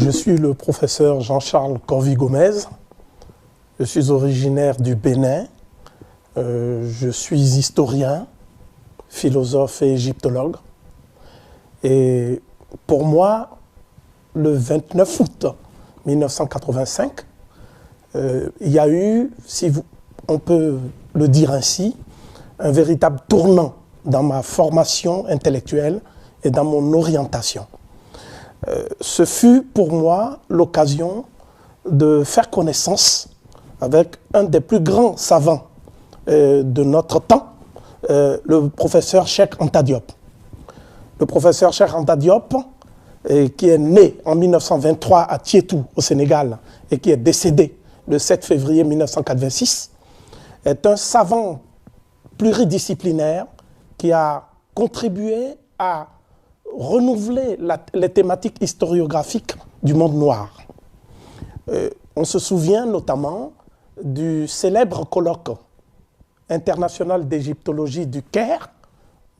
Je suis le professeur Jean-Charles Corvi-Gomez. Je suis originaire du Bénin. Je suis historien, philosophe et égyptologue. Et pour moi, le 29 août 1985, il y a eu, on peut le dire ainsi, un véritable tournant dans ma formation intellectuelle et dans mon orientation. Ce fut pour moi l'occasion de faire connaissance avec un des plus grands savants de notre temps, le professeur Cheikh Anta Diop. Le professeur Cheikh Anta Diop, qui est né en 1923 à Tietou, au Sénégal, et qui est décédé le 7 février 1986, est un savant pluridisciplinaire qui a contribué à renouveler les thématiques historiographiques du monde noir. On se souvient notamment du célèbre colloque international d'égyptologie du Caire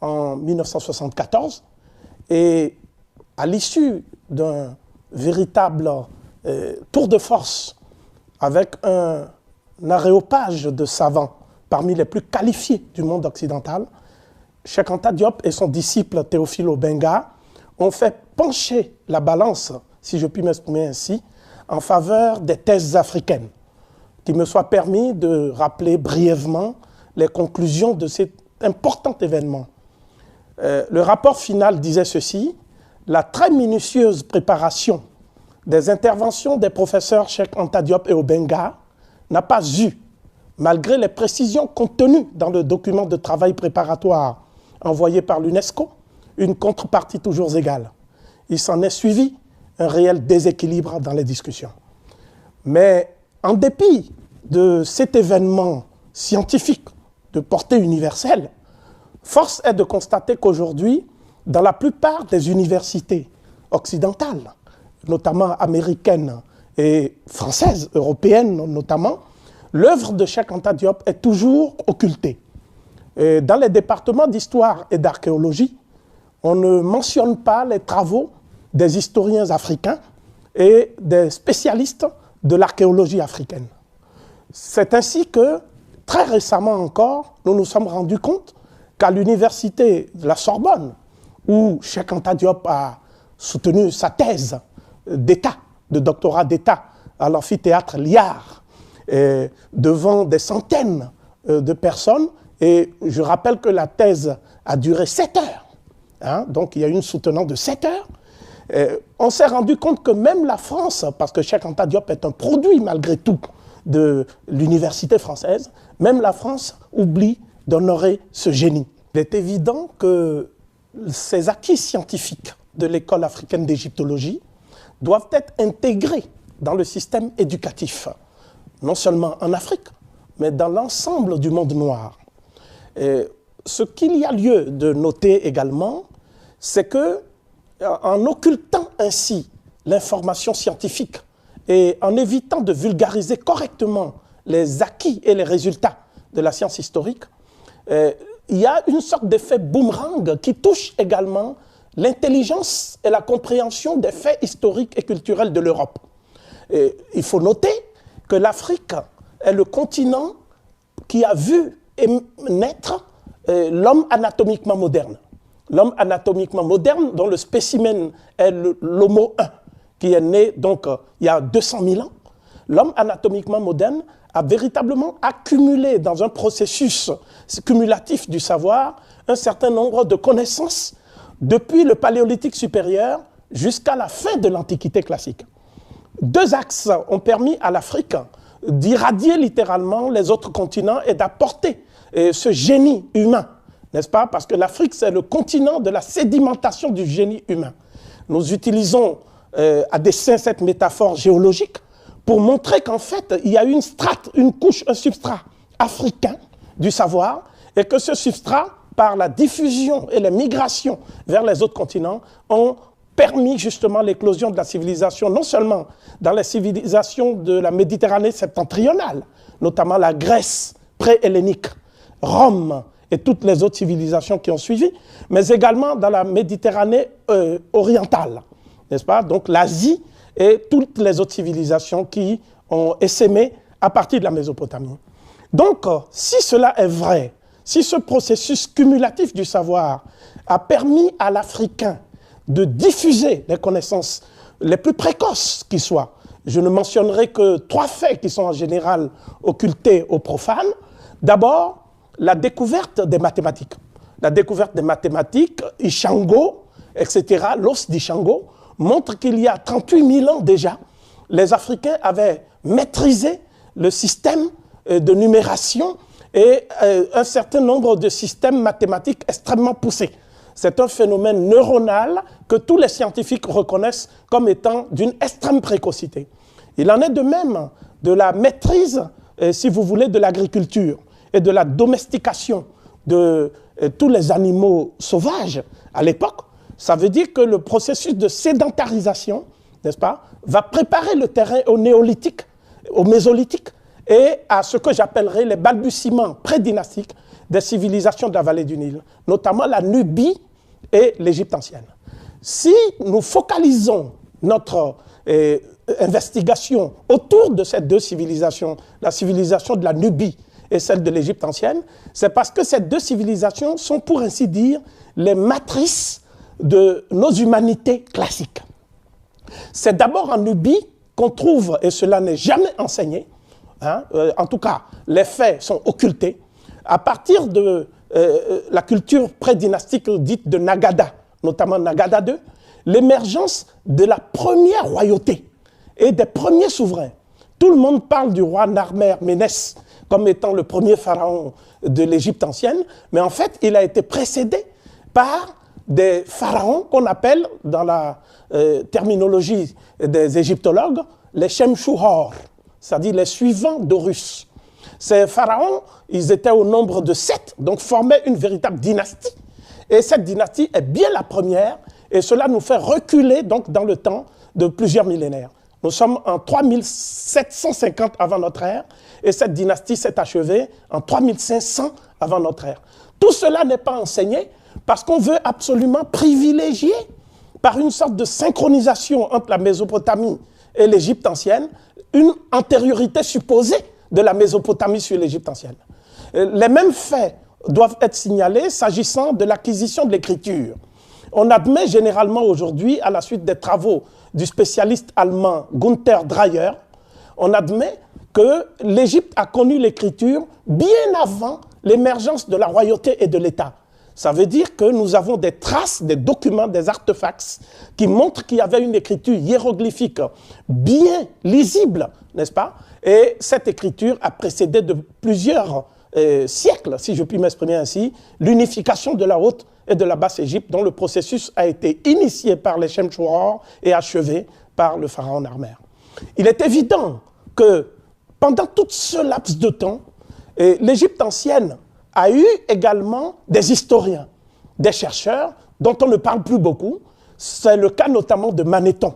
en 1974, et à l'issue d'un véritable tour de force avec un aréopage de savants parmi les plus qualifiés du monde occidental, Cheikh Anta Diop et son disciple Théophile Obenga ont fait pencher la balance, si je puis m'exprimer ainsi, en faveur des thèses africaines. Qu'il me soit permis de rappeler brièvement les conclusions de cet important événement. Le rapport final disait ceci: la très minutieuse préparation des interventions des professeurs Cheikh Anta Diop et Obenga n'a pas eu, malgré les précisions contenues dans le document de travail préparatoire envoyé par l'UNESCO, une contrepartie toujours égale. Il s'en est suivi un réel déséquilibre dans les discussions. Mais en dépit de cet événement scientifique de portée universelle, force est de constater qu'aujourd'hui, dans la plupart des universités occidentales, notamment américaines et françaises, européennes notamment, l'œuvre de Cheikh Anta Diop est toujours occultée. Et dans les départements d'histoire et d'archéologie, on ne mentionne pas les travaux des historiens africains et des spécialistes de l'archéologie africaine. C'est ainsi que, très récemment encore, nous nous sommes rendus compte qu'à l'université de la Sorbonne, où Cheikh Anta Diop a soutenu sa thèse d'État, de doctorat d'État, à l'amphithéâtre Liard, devant des centaines de personnes, et je rappelle que la thèse a duré 7 heures, hein, donc il y a une soutenante de 7 heures, on s'est rendu compte que même la France, parce que Cheikh Anta Diop est un produit malgré tout de l'université française, même la France oublie d'honorer ce génie. Il est évident que ces acquis scientifiques de l'école africaine d'égyptologie doivent être intégrés dans le système éducatif, non seulement en Afrique, mais dans l'ensemble du monde noir. Et ce qu'il y a lieu de noter également, c'est que, en occultant ainsi l'information scientifique et en évitant de vulgariser correctement les acquis et les résultats de la science historique, il y a une sorte d'effet boomerang qui touche également l'intelligence et la compréhension des faits historiques et culturels de l'Europe. Il faut noter que l'Afrique est le continent qui a vu naître l'homme anatomiquement moderne. L'homme anatomiquement moderne, dont le spécimen est l'Homo 1, qui est né donc il y a 200 000 ans. L'homme anatomiquement moderne a véritablement accumulé dans un processus cumulatif du savoir un certain nombre de connaissances depuis le Paléolithique supérieur jusqu'à la fin de l'Antiquité classique. 2 axes ont permis à l'Afrique d'irradier littéralement les autres continents et d'apporter ce génie humain, n'est-ce pas? Parce que l'Afrique, c'est le continent de la sédimentation du génie humain. Nous utilisons à dessein cette métaphore géologique pour montrer qu'en fait, il y a une strate, une couche, un substrat africain du savoir, et que ce substrat, par la diffusion et la migration vers les autres continents, ont permis justement l'éclosion de la civilisation, non seulement dans les civilisations de la Méditerranée septentrionale, notamment la Grèce pré-hellénique, Rome et toutes les autres civilisations qui ont suivi, mais également dans la Méditerranée orientale, n'est-ce pas? Donc l'Asie et toutes les autres civilisations qui ont essaimé à partir de la Mésopotamie. Donc, si cela est vrai, si ce processus cumulatif du savoir a permis à l'Africain de diffuser les connaissances les plus précoces qui soient, je ne mentionnerai que 3 faits qui sont en général occultés aux profanes. D'abord, la découverte des mathématiques. La découverte des mathématiques, Ishango, etc., l'os d'Ishango, montre qu'il y a 38 000 ans déjà, les Africains avaient maîtrisé le système de numération et un certain nombre de systèmes mathématiques extrêmement poussés. C'est un phénomène neuronal que tous les scientifiques reconnaissent comme étant d'une extrême précocité. Il en est de même de la maîtrise, si vous voulez, de l'agriculture et de la domestication de tous les animaux sauvages à l'époque. Ça veut dire que le processus de sédentarisation, n'est-ce pas, va préparer le terrain au néolithique, au mésolithique et à ce que j'appellerais les balbutiements prédynastiques des civilisations de la vallée du Nil, notamment la Nubie et l'Égypte ancienne. Si nous focalisons notre investigation autour de ces 2 civilisations, la civilisation de la Nubie et celle de l'Égypte ancienne, c'est parce que ces 2 civilisations sont, pour ainsi dire, les matrices de nos humanités classiques. C'est d'abord en Nubie qu'on trouve, et cela n'est jamais enseigné, hein, en tout cas, les faits sont occultés, à partir de la culture prédynastique dite de Nagada, notamment Nagada II, l'émergence de la première royauté et des premiers souverains. Tout le monde parle du roi Narmer Ménès comme étant le premier pharaon de l'Égypte ancienne, mais en fait, il a été précédé par des pharaons qu'on appelle, dans la terminologie des égyptologues, les Shemshuhor, c'est-à-dire les suivants d'Horus. Ces pharaons, ils étaient au nombre de 7, donc formaient une véritable dynastie. Et cette dynastie est bien la première, et cela nous fait reculer donc dans le temps de plusieurs millénaires. Nous sommes en 3750 avant notre ère, et cette dynastie s'est achevée en 3500 avant notre ère. Tout cela n'est pas enseigné parce qu'on veut absolument privilégier, par une sorte de synchronisation entre la Mésopotamie et l'Égypte ancienne, une antériorité supposée de la Mésopotamie sur l'Égypte ancienne. Les mêmes faits doivent être signalés s'agissant de l'acquisition de l'écriture. On admet généralement aujourd'hui, à la suite des travaux du spécialiste allemand Gunther Dreyer, on admet que l'Égypte a connu l'écriture bien avant l'émergence de la royauté et de l'État. Ça veut dire que nous avons des traces, des documents, des artefacts qui montrent qu'il y avait une écriture hiéroglyphique bien lisible, n'est-ce pas? Et cette écriture a précédé de plusieurs siècles, si je puis m'exprimer ainsi, l'unification de la Haute et de la Basse Égypte, dont le processus a été initié par les Shemshuhor et achevé par le pharaon Narmer. Il est évident que pendant tout ce laps de temps, l'Égypte ancienne a eu également des historiens, des chercheurs dont on ne parle plus beaucoup. C'est le cas notamment de Manéthon.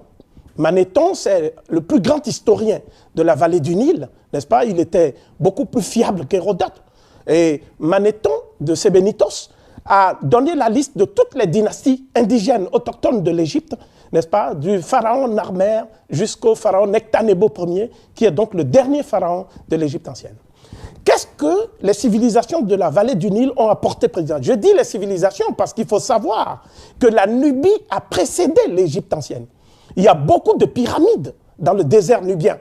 Manéthon, c'est le plus grand historien de la vallée du Nil, n'est-ce pas? Il était beaucoup plus fiable qu'Hérodote. Et Manéthon de Sébennytos a donné la liste de toutes les dynasties indigènes autochtones de l'Égypte, n'est-ce pas? Du pharaon Narmer jusqu'au pharaon Nectanebo Ier, qui est donc le dernier pharaon de l'Égypte ancienne. Qu'est-ce que les civilisations de la vallée du Nil ont apporté précisément? Je dis les civilisations parce qu'il faut savoir que la Nubie a précédé l'Égypte ancienne. Il y a beaucoup de pyramides dans le désert nubien.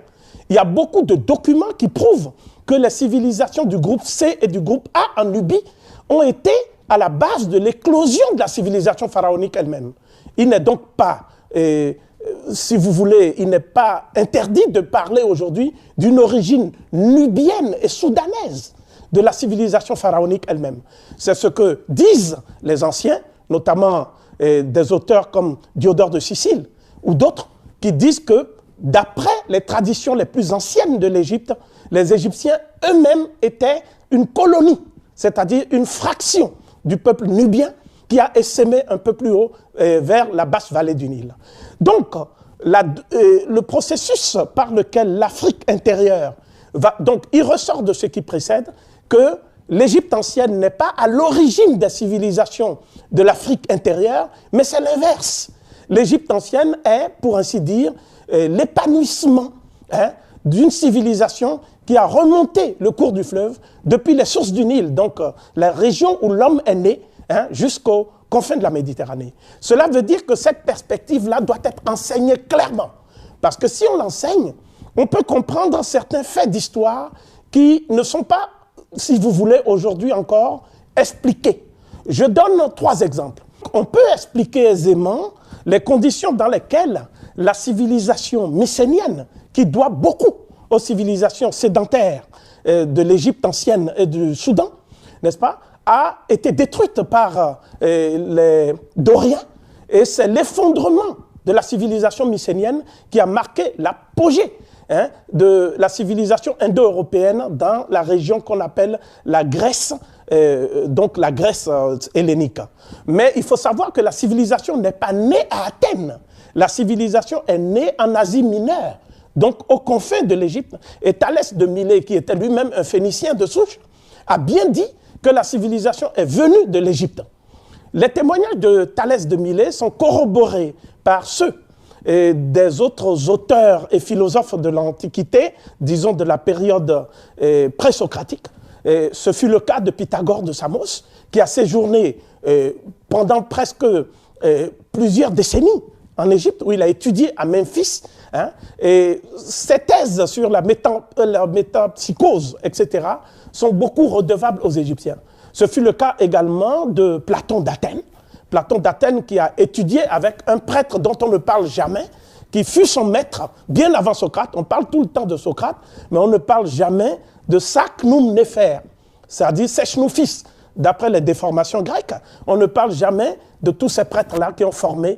Il y a beaucoup de documents qui prouvent que les civilisations du groupe C et du groupe A en Nubie ont été à la base de l'éclosion de la civilisation pharaonique elle-même. Il n'est donc pas, si vous voulez, il n'est pas interdit de parler aujourd'hui d'une origine nubienne et soudanaise de la civilisation pharaonique elle-même. C'est ce que disent les anciens, notamment des auteurs comme Diodore de Sicile ou d'autres, qui disent que d'après les traditions les plus anciennes de l'Égypte, les Égyptiens eux-mêmes étaient une colonie, c'est-à-dire une fraction du peuple nubien qui a essaimé un peu plus haut vers la basse vallée du Nil. Donc, le processus par lequel l'Afrique intérieure va... Donc, il ressort de ce qui précède que l'Égypte ancienne n'est pas à l'origine des civilisations de l'Afrique intérieure, mais c'est l'inverse. L'Égypte ancienne est, pour ainsi dire, l'épanouissement d'une civilisation qui a remonté le cours du fleuve depuis les sources du Nil, donc la région où l'homme est né, jusqu'aux confins de la Méditerranée. Cela veut dire que cette perspective-là doit être enseignée clairement. Parce que si on l'enseigne, on peut comprendre certains faits d'histoire qui ne sont pas, si vous voulez, aujourd'hui encore, expliqués. Je donne 3 exemples. On peut expliquer aisément les conditions dans lesquelles la civilisation mycénienne, qui doit beaucoup aux civilisations sédentaires de l'Égypte ancienne et du Soudan, n'est-ce pas, a été détruite par les Doriens, et c'est l'effondrement de la civilisation mycénienne qui a marqué l'apogée de la civilisation indo-européenne dans la région qu'on appelle la Grèce, donc la Grèce hellénique. Mais il faut savoir que la civilisation n'est pas née à Athènes. La civilisation est née en Asie mineure, donc aux confins de l'Égypte. Et Thalès de Milet, qui était lui-même un Phénicien de souche, a bien dit que la civilisation est venue de l'Égypte. Les témoignages de Thalès de Milet sont corroborés par ceux des autres auteurs et philosophes de l'Antiquité, disons de la période pré-socratique. Ce fut le cas de Pythagore de Samos, qui a séjourné pendant presque plusieurs décennies en Égypte, où il a étudié à Memphis, et ses thèses sur la métapsychose, etc., sont beaucoup redevables aux Égyptiens. Ce fut le cas également de Platon d'Athènes. Platon d'Athènes qui a étudié avec un prêtre dont on ne parle jamais, qui fut son maître bien avant Socrate. On parle tout le temps de Socrate, mais on ne parle jamais de Sacnum Néfer, c'est-à-dire sèche-nous fils. D'après les déformations grecques, on ne parle jamais de tous ces prêtres-là qui ont formé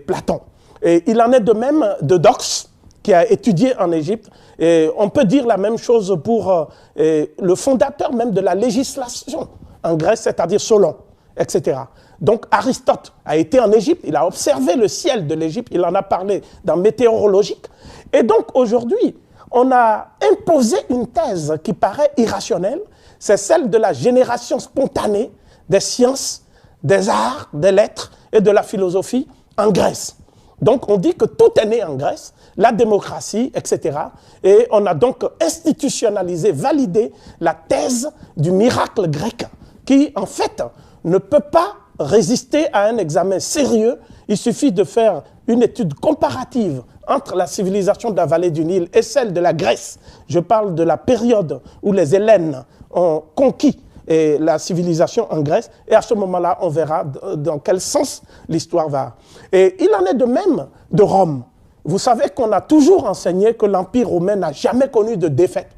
Platon. Et il en est de même de Dox, qui a étudié en Égypte. Et on peut dire la même chose pour le fondateur même de la législation en Grèce, c'est-à-dire Solon, etc. Donc Aristote a été en Égypte, il a observé le ciel de l'Égypte, il en a parlé dans Météorologique. Et donc aujourd'hui, on a imposé une thèse qui paraît irrationnelle, c'est celle de la génération spontanée des sciences, des arts, des lettres et de la philosophie en Grèce. Donc on dit que tout est né en Grèce, la démocratie, etc. Et on a donc institutionnalisé, validé la thèse du miracle grec qui, en fait, ne peut pas résister à un examen sérieux. Il suffit de faire une étude comparative entre la civilisation de la vallée du Nil et celle de la Grèce. Je parle de la période où les Hellènes ont conquis la civilisation en Grèce, et à ce moment-là, on verra dans quel sens l'histoire va. Et il en est de même de Rome. Vous savez qu'on a toujours enseigné que l'Empire romain n'a jamais connu de défaite.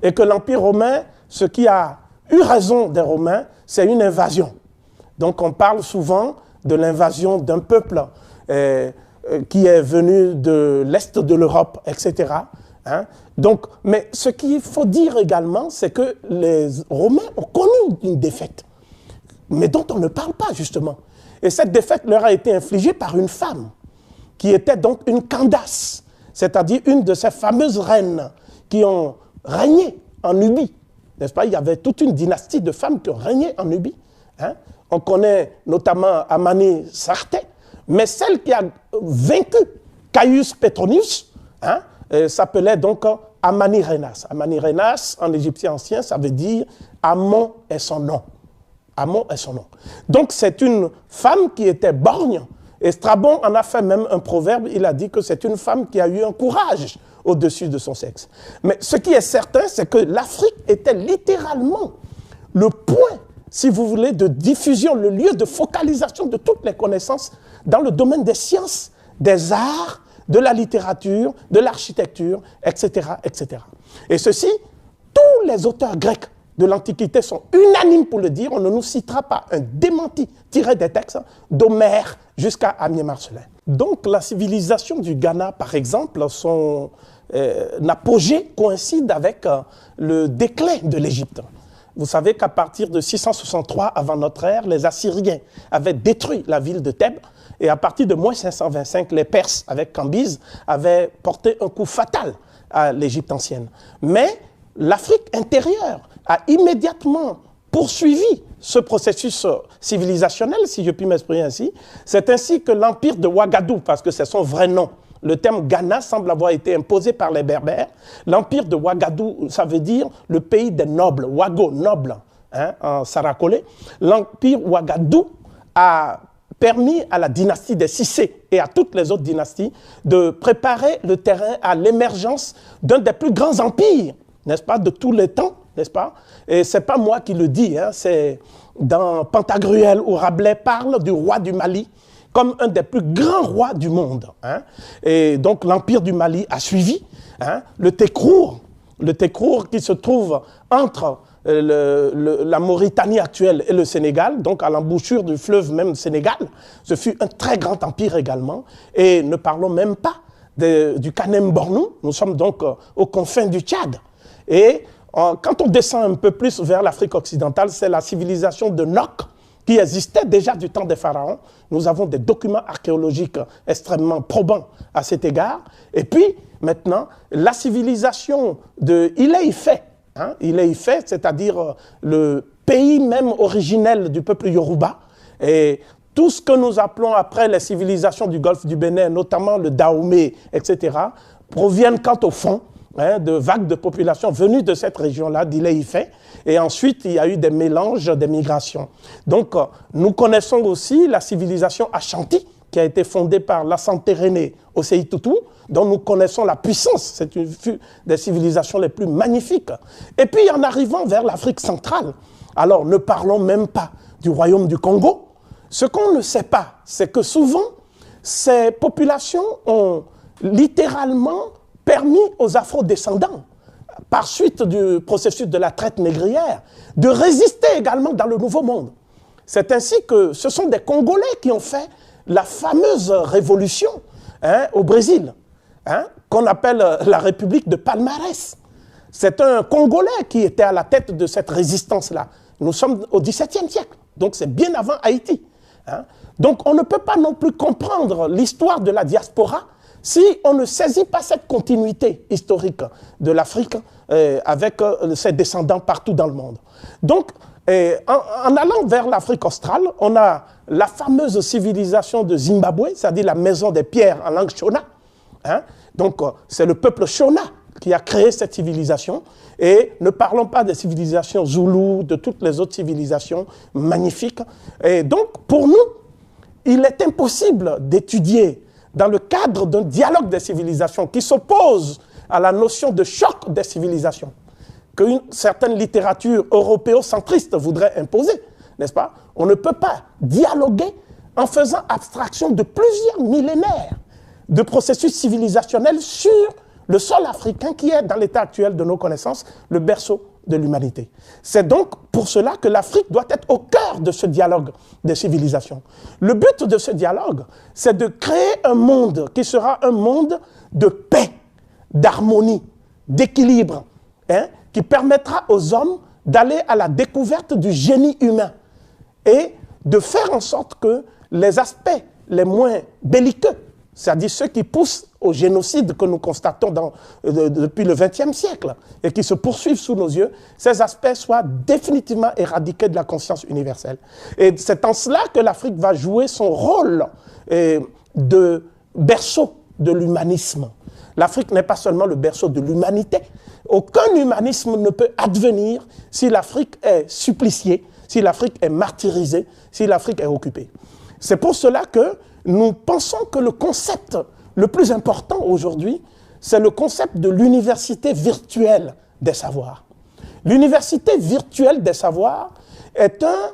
Et que l'Empire romain, ce qui a eu raison des Romains, c'est une invasion. Donc on parle souvent de l'invasion d'un peuple qui est venu de l'Est de l'Europe, etc. Donc, mais ce qu'il faut dire également, c'est que les Romains ont connu une défaite, mais dont on ne parle pas justement. Et cette défaite leur a été infligée par une femme, qui était donc une Candace, c'est-à-dire une de ces fameuses reines qui ont régné en Nubie. N'est-ce pas? Il y avait toute une dynastie de femmes qui ont régné en Nubie. On connaît notamment Amani Sarthe, mais celle qui a vaincu Caius Petronius s'appelait donc Amanirenas. Amanirenas, en égyptien ancien, ça veut dire Amon est son nom. Amon est son nom. Donc c'est une femme qui était borgne. Et Strabon en a fait même un proverbe, il a dit que c'est une femme qui a eu un courage au-dessus de son sexe. Mais ce qui est certain, c'est que l'Afrique était littéralement le point, si vous voulez, de diffusion, le lieu de focalisation de toutes les connaissances dans le domaine des sciences, des arts, de la littérature, de l'architecture, etc., etc. Et ceci, tous les auteurs grecs de l'Antiquité sont unanimes pour le dire. On ne nous citera pas un démenti tiré des textes d'Homère jusqu'à Ammien Marcellin. Donc la civilisation du Ghana, par exemple, son apogée coïncide avec le déclin de l'Égypte. Vous savez qu'à partir de 663 avant notre ère, les Assyriens avaient détruit la ville de Thèbes. Et à partir de moins 525, les Perses, avec Cambyse, avaient porté un coup fatal à l'Égypte ancienne. Mais l'Afrique intérieure a immédiatement poursuivi ce processus civilisationnel, si je puis m'exprimer ainsi. C'est ainsi que l'empire de Ouagadougou, parce que c'est son vrai nom Le terme Ghana semble avoir été imposé par les Berbères. L'empire de Ouagadougou, ça veut dire le pays des nobles, Ouago, noble, hein, en sarakolé. L'empire Ouagadougou a permis à la dynastie des Cissé et à toutes les autres dynasties de préparer le terrain à l'émergence d'un des plus grands empires, n'est-ce pas, de tous les temps, n'est-ce pas? Et ce n'est pas moi qui le dis, hein, c'est dans Pantagruel où Rabelais parle du roi du Mali comme un des plus grands rois du monde. Hein. Et donc l'empire du Mali a suivi, hein, le Tekrour qui se trouve entre la Mauritanie actuelle et le Sénégal, donc à l'embouchure du fleuve même Sénégal. Ce fut un très grand empire également. Et ne parlons même pas du Kanem-Bornou. Nous sommes donc aux confins du Tchad. Et quand on descend un peu plus vers l'Afrique occidentale, c'est la civilisation de Nok qui existait déjà du temps des pharaons. Nous avons des documents archéologiques extrêmement probants à cet égard. Et puis, maintenant, la civilisation de Ile-Ife, hein, Ile-Ife, c'est-à-dire le pays même originel du peuple Yoruba, et tout ce que nous appelons après les civilisations du golfe du Bénin, notamment le Dahomey, etc., proviennent quant au fond, hein, de vagues de population venues de cette région-là, d'Ile-Ife. Et ensuite, il y a eu des mélanges, des migrations. Donc, nous connaissons aussi la civilisation Ashanti, qui a été fondée par Lassante René au Séitoutou, dont nous connaissons la puissance. C'est une des civilisations les plus magnifiques. Et puis, en arrivant vers l'Afrique centrale, alors ne parlons même pas du royaume du Congo. Ce qu'on ne sait pas, c'est que souvent, ces populations ont littéralement permis aux afro-descendants, par suite du processus de la traite négrière, de résister également dans le Nouveau Monde. C'est ainsi que ce sont des Congolais qui ont fait la fameuse révolution, hein, au Brésil, hein, qu'on appelle la République de Palmarès. C'est un Congolais qui était à la tête de cette résistance-là. Nous sommes au XVIIe siècle, donc c'est bien avant Haïti. Hein. Donc on ne peut pas non plus comprendre l'histoire de la diaspora si on ne saisit pas cette continuité historique de l'Afrique avec ses descendants partout dans le monde. Donc, en allant vers l'Afrique australe, on a la fameuse civilisation de Zimbabwe, c'est-à-dire la maison des pierres en langue Shona. Hein? Donc, c'est le peuple Shona qui a créé cette civilisation. Et ne parlons pas des civilisations Zoulou, de toutes les autres civilisations magnifiques. Et donc, pour nous, il est impossible d'étudier dans le cadre d'un dialogue des civilisations qui s'oppose à la notion de choc des civilisations, qu'une certaine littérature européocentriste voudrait imposer, n'est-ce pas? On ne peut pas dialoguer en faisant abstraction de plusieurs millénaires de processus civilisationnels sur le sol africain qui est, dans l'état actuel de nos connaissances, le berceau de l'humanité. C'est donc pour cela que l'Afrique doit être au cœur de ce dialogue des civilisations. Le but de ce dialogue, c'est de créer un monde qui sera un monde de paix, d'harmonie, d'équilibre, hein, qui permettra aux hommes d'aller à la découverte du génie humain et de faire en sorte que les aspects les moins belliqueux, c'est-à-dire ceux qui poussent au génocide que nous constatons depuis le XXe siècle et qui se poursuivent sous nos yeux, ces aspects soient définitivement éradiqués de la conscience universelle. Et c'est en cela que l'Afrique va jouer son rôle de berceau de l'humanisme. L'Afrique n'est pas seulement le berceau de l'humanité. Aucun humanisme ne peut advenir si l'Afrique est suppliciée, si l'Afrique est martyrisée, si l'Afrique est occupée. C'est pour cela que nous pensons que le concept le plus important aujourd'hui, c'est le concept de l'université virtuelle des savoirs. L'université virtuelle des savoirs est un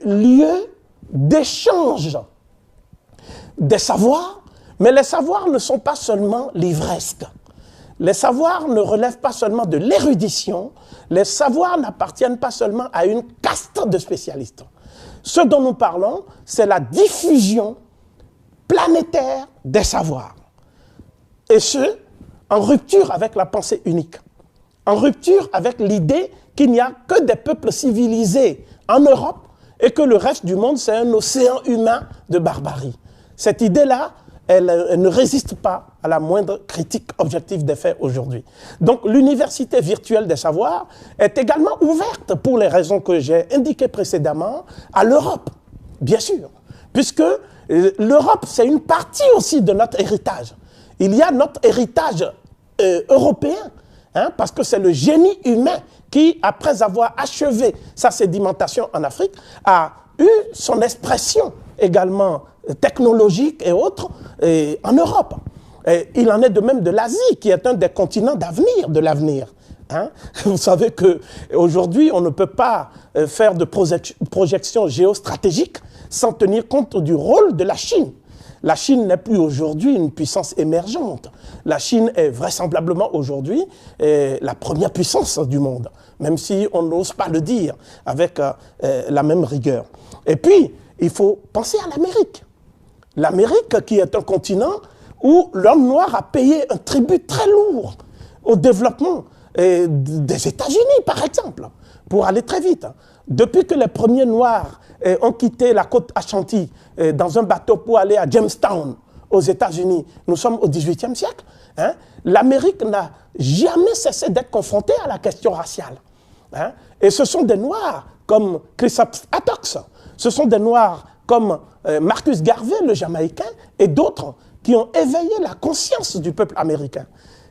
lieu d'échange des savoirs, mais les savoirs ne sont pas seulement livresques. Les savoirs ne relèvent pas seulement de l'érudition, les savoirs n'appartiennent pas seulement à une caste de spécialistes. Ce dont nous parlons, c'est la diffusion planétaire des savoirs. Et ce, en rupture avec la pensée unique, en rupture avec l'idée qu'il n'y a que des peuples civilisés en Europe et que le reste du monde, c'est un océan humain de barbarie. Cette idée-là, elle ne résiste pas à la moindre critique objective des faits aujourd'hui. Donc l'université virtuelle des savoirs est également ouverte, pour les raisons que j'ai indiquées précédemment, à l'Europe, bien sûr, puisque l'Europe, c'est une partie aussi de notre héritage. il y a notre héritage européen, hein, parce que c'est le génie humain qui, après avoir achevé sa sédimentation en Afrique, a eu son expression également technologique et autres en Europe. Et il en est de même de l'Asie, qui est un des continents d'avenir, de l'avenir. Hein? Vous savez qu'aujourd'hui, on ne peut pas faire de projection géostratégique sans tenir compte du rôle de la Chine. La Chine n'est plus aujourd'hui une puissance émergente. La Chine est vraisemblablement aujourd'hui la première puissance du monde, même si on n'ose pas le dire avec la même rigueur. Et puis, il faut penser à l'Amérique. L'Amérique qui est un continent où l'homme noir a payé un tribut très lourd au développement des États-Unis, par exemple, pour aller très vite. Depuis que les premiers Noirs ont quitté la côte Ashanti dans un bateau pour aller à Jamestown, aux États-Unis, nous sommes au XVIIIe siècle, hein, l'Amérique n'a jamais cessé d'être confrontée à la question raciale. Hein, et ce sont des Noirs comme Chrysops Attucks, ce sont des Noirs comme Marcus Garvey, le Jamaïcain, et d'autres qui ont éveillé la conscience du peuple américain.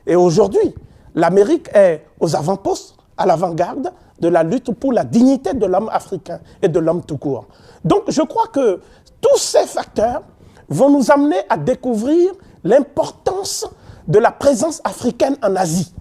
Et aujourd'hui, l'Amérique est aux avant-postes, à l'avant-garde de la lutte pour la dignité de l'homme africain et de l'homme tout court. Donc je crois que tous ces facteurs vont nous amener à découvrir l'importance de la présence africaine en Asie.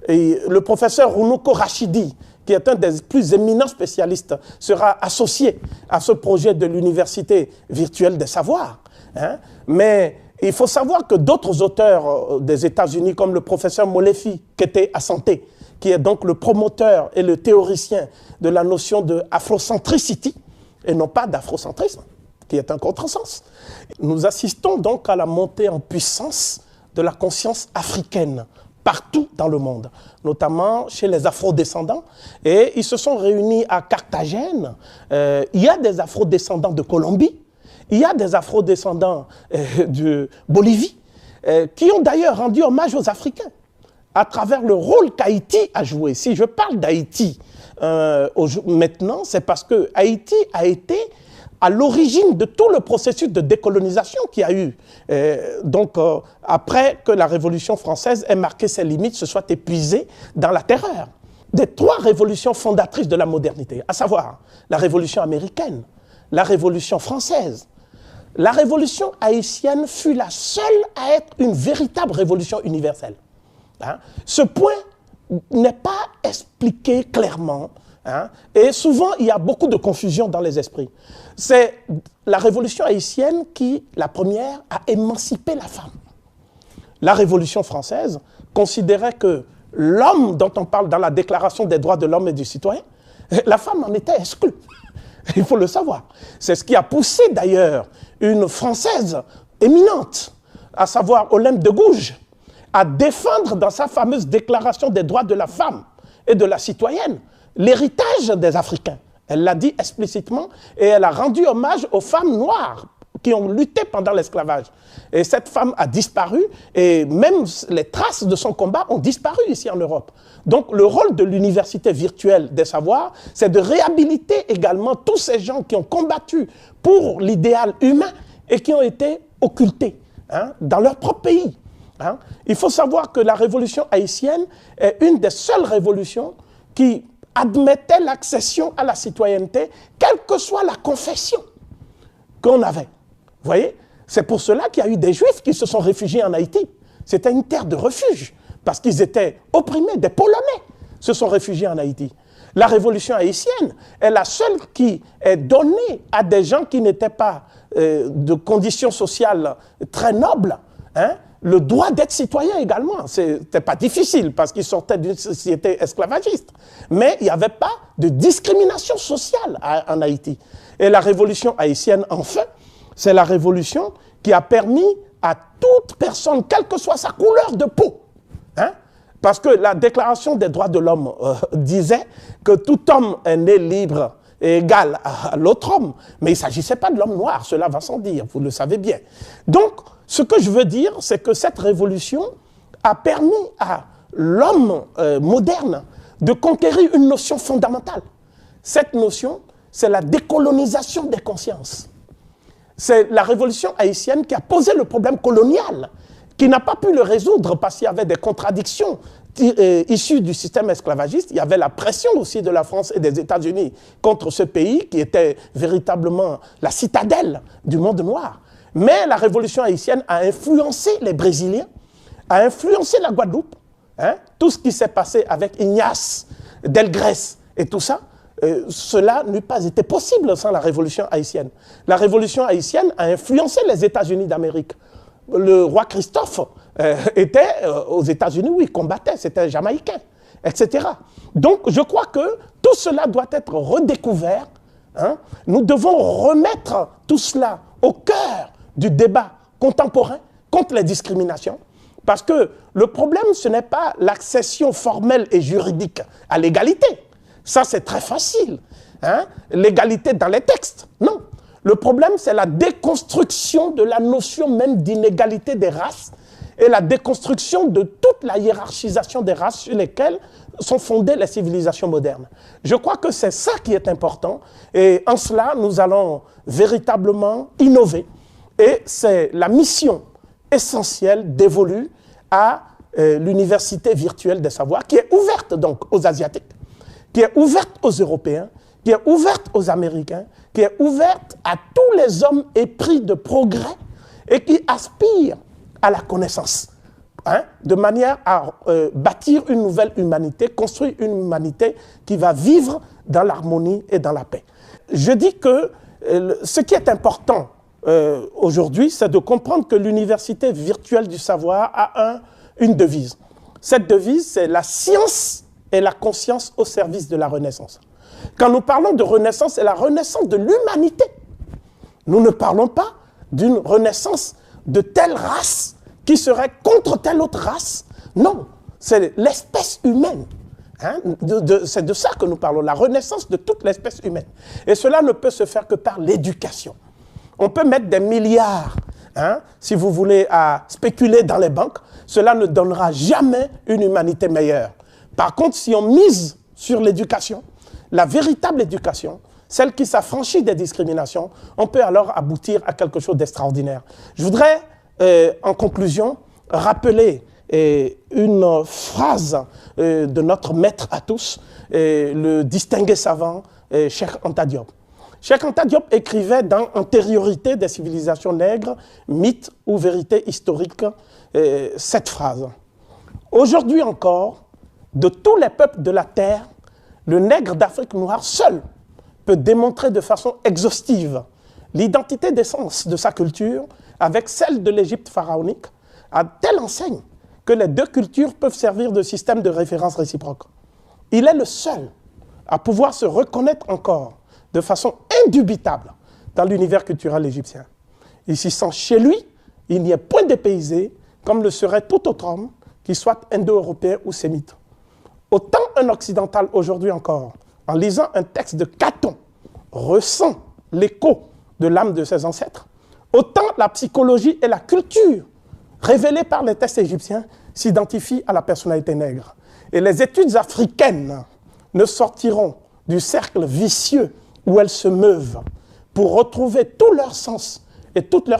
Et le professeur Runoko Rashidi, qui est un des plus éminents spécialistes, sera associé à ce projet de l'Université virtuelle des savoirs. Hein. Mais il faut savoir que d'autres auteurs des États-Unis, comme le professeur Molefi, qui était à Santé, qui est donc le promoteur et le théoricien de la notion de afrocentricity, et non pas d'afrocentrisme, qui est un contresens. Nous assistons donc à la montée en puissance de la conscience africaine, partout dans le monde, notamment chez les afrodescendants. Et ils se sont réunis à Carthagène. Il y a des afrodescendants de Colombie, il y a des afrodescendants de Bolivie, qui ont d'ailleurs rendu hommage aux Africains à travers le rôle qu'Haïti a joué. Si je parle d'Haïti maintenant, c'est parce que Haïti a été à l'origine de tout le processus de décolonisation qu'il y a eu. Après que la Révolution française ait marqué ses limites, se soit épuisée dans la terreur. Des trois révolutions fondatrices de la modernité, à savoir la Révolution américaine, la Révolution française. La Révolution haïtienne fut la seule à être une véritable révolution universelle. Hein? Ce point n'est pas expliqué clairement. Hein? Et souvent, il y a beaucoup de confusion dans les esprits. C'est la Révolution haïtienne qui, la première, a émancipé la femme. La Révolution française considérait que l'homme dont on parle dans la Déclaration des droits de l'homme et du citoyen, la femme en était exclue. Il faut le savoir. C'est ce qui a poussé d'ailleurs une Française éminente, à savoir Olympe de Gouges, à défendre dans sa fameuse Déclaration des droits de la femme et de la citoyenne l'héritage des Africains. Elle l'a dit explicitement et elle a rendu hommage aux femmes noires qui ont lutté pendant l'esclavage. Et cette femme a disparu et même les traces de son combat ont disparu ici en Europe. Donc le rôle de l'université virtuelle des savoirs, c'est de réhabiliter également tous ces gens qui ont combattu pour l'idéal humain et qui ont été occultés dans leur propre pays. Hein. Il faut savoir que la révolution haïtienne est une des seules révolutions qui admettait l'accession à la citoyenneté, quelle que soit la confession qu'on avait. Vous voyez? C'est pour cela qu'il y a eu des Juifs qui se sont réfugiés en Haïti. C'était une terre de refuge, parce qu'ils étaient opprimés. Des Polonais se sont réfugiés en Haïti. La révolution haïtienne est la seule qui est donnée à des gens qui n'étaient pas de conditions sociales très nobles, hein, le droit d'être citoyen également. C'était pas difficile parce qu'ils sortaient d'une société esclavagiste. Mais il n'y avait pas de discrimination sociale en Haïti. Et la révolution haïtienne, enfin, c'est la révolution qui a permis à toute personne, quelle que soit sa couleur de peau, hein, parce que la Déclaration des droits de l'homme disait que tout homme est né libre et égal à l'autre homme, mais il ne s'agissait pas de l'homme noir, cela va sans dire, vous le savez bien. Donc, ce que je veux dire, c'est que cette révolution a permis à l'homme moderne de conquérir une notion fondamentale. Cette notion, c'est la décolonisation des consciences. C'est la révolution haïtienne qui a posé le problème colonial, qui n'a pas pu le résoudre parce qu'il y avait des contradictions issues du système esclavagiste. Il y avait la pression aussi de la France et des États-Unis contre ce pays qui était véritablement la citadelle du monde noir. Mais la révolution haïtienne a influencé les Brésiliens, a influencé la Guadeloupe. Hein? Tout ce qui s'est passé avec Ignace, Delgrès et tout ça, cela n'eût pas été possible sans la révolution haïtienne. La révolution haïtienne a influencé les États-Unis d'Amérique. Le roi Christophe était aux États-Unis où il combattait, c'était un Jamaïcain, etc. Donc je crois que tout cela doit être redécouvert. Hein? Nous devons remettre tout cela au cœur du débat contemporain contre les discriminations. Parce que le problème, ce n'est pas l'accession formelle et juridique à l'égalité. Ça, c'est très facile. Hein? L'égalité dans les textes, non. Le problème, c'est la déconstruction de la notion même d'inégalité des races et la déconstruction de toute la hiérarchisation des races sur lesquelles sont fondées les civilisations modernes. Je crois que c'est ça qui est important et en cela, nous allons véritablement innover. Et c'est la mission essentielle dévolue à l'université virtuelle des savoirs qui est ouverte donc aux Asiatiques, qui est ouverte aux Européens, qui est ouverte aux Américains, qui est ouverte à tous les hommes épris de progrès et qui aspirent à la connaissance, hein, de manière à bâtir une nouvelle humanité, construire une humanité qui va vivre dans l'harmonie et dans la paix. Je dis que ce qui est important aujourd'hui, c'est de comprendre que l'université virtuelle du savoir a une devise. Cette devise, c'est la science et la conscience au service de la Renaissance. Quand nous parlons de Renaissance, c'est la renaissance de l'humanité. Nous ne parlons pas d'une renaissance de telle race qui serait contre telle autre race. Non, c'est l'espèce humaine. Hein? C'est de ça que nous parlons, la renaissance de toute l'espèce humaine. Et cela ne peut se faire que par l'éducation. On peut mettre des milliards, hein, si vous voulez, à spéculer dans les banques. Cela ne donnera jamais une humanité meilleure. Par contre, si on mise sur l'éducation, la véritable éducation, celle qui s'affranchit des discriminations, on peut alors aboutir à quelque chose d'extraordinaire. Je voudrais, en conclusion, rappeler une phrase de notre maître à tous, le distingué savant Cheikh Anta Diop. Cheikh Anta Diop écrivait dans Antériorité des civilisations nègres, mythes ou vérité historique, cette phrase. Aujourd'hui encore, de tous les peuples de la terre, le nègre d'Afrique noire seul peut démontrer de façon exhaustive l'identité d'essence de sa culture avec celle de l'Égypte pharaonique, à telle enseigne que les deux cultures peuvent servir de système de référence réciproque. Il est le seul à pouvoir se reconnaître encore de façon indubitable dans l'univers culturel égyptien. Il s'y sent chez lui, il n'y est point dépaysé, comme le serait tout autre homme, qu'il soit indo-européen ou sémite. Autant un occidental aujourd'hui encore, en lisant un texte de Caton, ressent l'écho de l'âme de ses ancêtres, autant la psychologie et la culture révélées par les textes égyptiens s'identifient à la personnalité nègre. Et les études africaines ne sortiront du cercle vicieux où elles se meuvent pour retrouver tout leur sens et toute leur